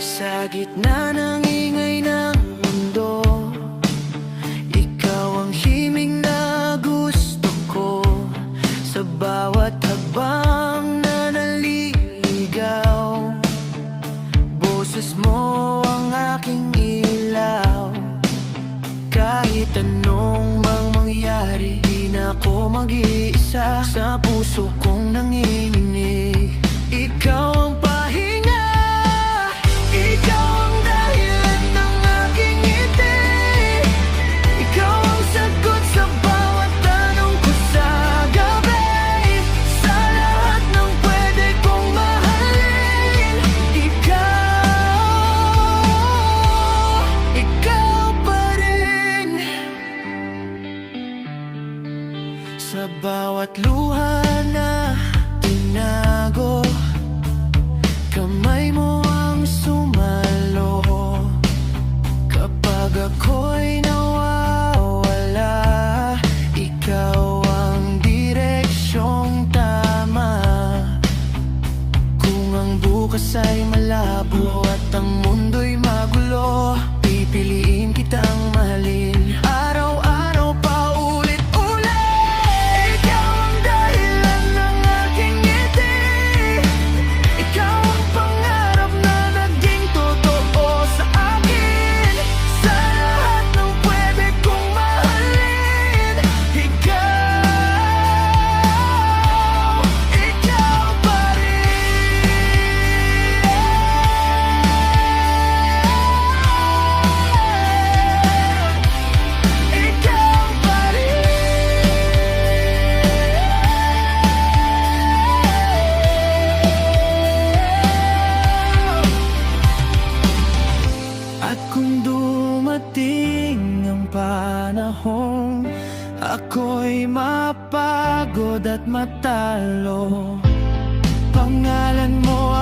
Sa gitna ng ingay ng mundo, ikaw ang himig na gusto ko. Sa bawat habang na naliligaw, boses mo ang aking ilaw. Kahit anong mangyari, di na ako mag-iisa. Sa puso kong nanginginig, ikaw ang pahinga. Ikaw ang dahilan ng aking ngiti. Ikaw ang sagot sa bawat tanong ko sa gabi. Sa lahat ng pwede kong mahalin, ikaw pa rin. Sa bawat luha na tinago, kamay mo ang sumalo. Kapag ako'y nawawala, ikaw ang direksyong tama. Kung ang bukas ay malabo at ang mundo'y magulo, pipiliin kitang mahalin araw-araw pa ulit-ulit. Ikaw ang dahilan ng aking ngiti. Ikaw ang pangarap na naging totoo sa akin. Sa lahat ng pwede kong mahalin, ikaw pa rin. Ikaw pa rin. At kung dumating ang panahong ako'y mapagod at matalo, pangalan mo